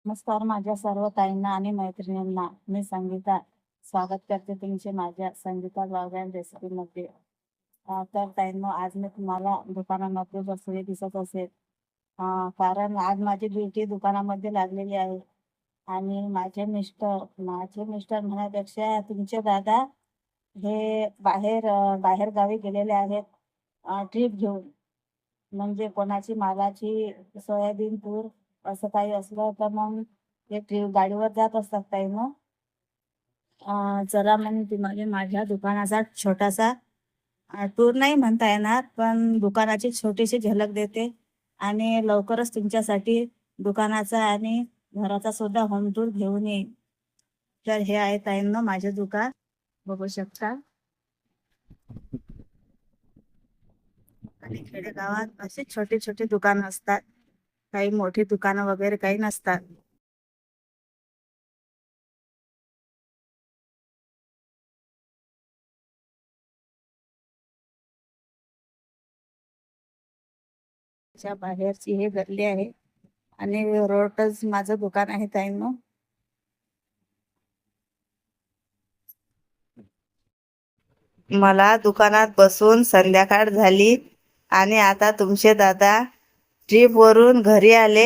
नमस्कार माझ्या सर्व ताईंना आणि मैत्रिणींना. मी संगीता स्वागत करते तुमचे माझ्या संगीता ब्लॉग अँड रेसिपीमध्ये. तर ताईंनो, आज मी तुम्हाला दुकानामध्ये बसलेली दिसत असेल. कारण आज माझी ड्युटी दुकानामध्ये लागलेली आहे. आणि माझे मिस्टर म्हणण्यापेक्षा तुमचे दादा हे बाहेर गावी गेलेले आहेत ट्रिप घेऊन. म्हणजे कोणाची मालाची सोयाबीन तूर असं काही असलं तर मग ते ट्रिप गाडीवर जात असतात ताई. मग चला मग तुम्हाला माझ्या दुकानाचा छोटासा टूर नाही म्हणता येणार, पण दुकानाची छोटीशी झलक देते. आणि लवकरच तुमच्यासाठी दुकानाचा आणि घराचा सुद्धा होम टूर घेऊन येईल. तर हे आहे ताईंनो माझे दुकान, बघू शकता. आणि खेडेगावात असे छोटे छोटे दुकान असतात, काही मोठी दुकानं वगैरे काही नसतात. च्या बाहेरची हे गल्ली आहे आणि रोडच माझं दुकान आहे ताईंनो. मला दुकानात बसून संध्याकाळ झाली आणि आता तुमचे दादा ट्रिप वरून घरी आले.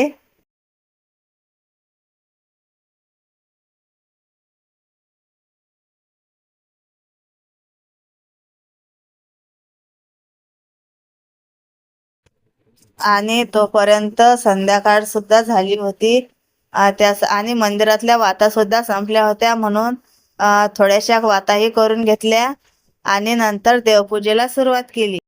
आणि तोपर्यंत संध्याकाळ सुद्धा झाली होती. त्यास आणि मंदिरातल्या वाता सुद्धा संपल्या होत्या, म्हणून थोड्याशा वाताही करून घेतल्या आणि नंतर देवपूजेला सुरुवात केली.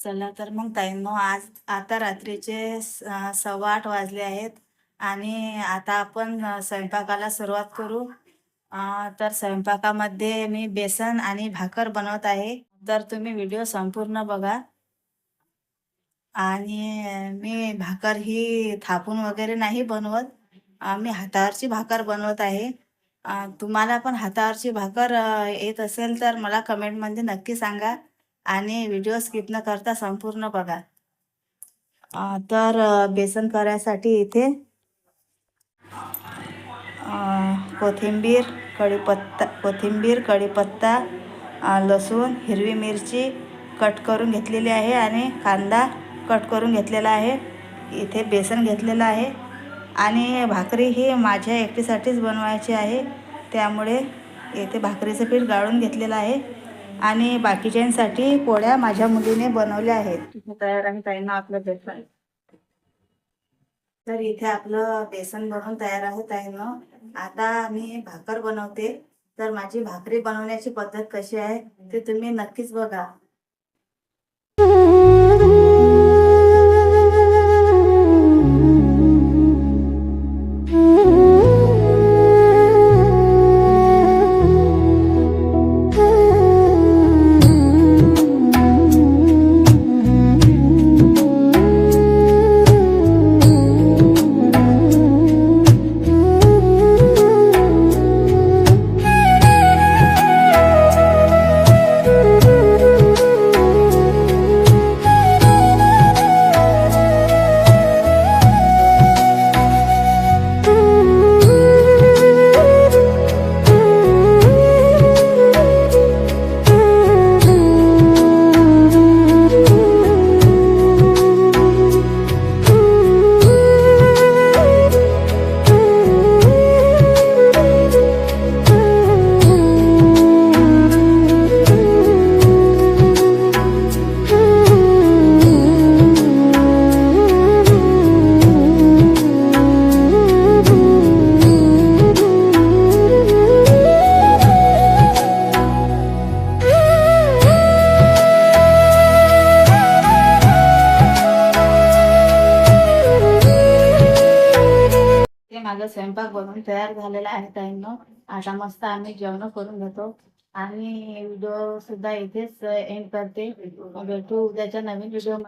चला तर मग ताईंनो, आज आता रात्रीचे 8:15 वाजले आहेत आणि आता आपण स्वयंपाकाला सुरुवात करू. तर स्वयंपाकामध्ये मी बेसन आणि भाकर बनवत आहे, तर तुम्ही व्हिडिओ संपूर्ण बघा. आणि मी भाकर ही थापून वगैरे नाही बनवत, मी हातावरची भाकर बनवत आहे. तुम्हाला पण हातावरची भाकर येत असेल तर मला कमेंटमध्ये नक्की सांगा आणि व्हिडिओ स्किप न करता संपूर्ण बघा. तर बेसन करायसाठी इथे कोथिंबीर, कढीपत्ता, लसूण, हिरवी मिरची कट करून घेतलेली आहे आणि कांदा कट करून घेतलेला आहे. इथे बेसन घेतलेलं आहे आणि भाकरी ही माझ्या एकटीसाठीच बनवायची आहे, त्यामुळे इथे भाकरीचं पीठ गाळून घेतलेलं आहे आणि बाकीच्यांसाठी पोळ्या माझ्या मुलीने बनवल्या आहेत. तयार आहे ताईंना आपलं बेसन. तर इथे आपलं बेसन बनवून तयार आहे ताईंनो. आता मी भाकर बनवते. तर माझी भाकरी बनवण्याची पद्धत कशी आहे ते तुम्ही नक्कीच बघा. माझा स्वयंपाक बनवून तयार झालेला आहे ताईंनो. आता मस्त आम्ही जेवण करून घेतो आणि व्हिडिओ सुद्धा इथेच एंड करते. भेटू उद्याच्या नवीन व्हिडिओ.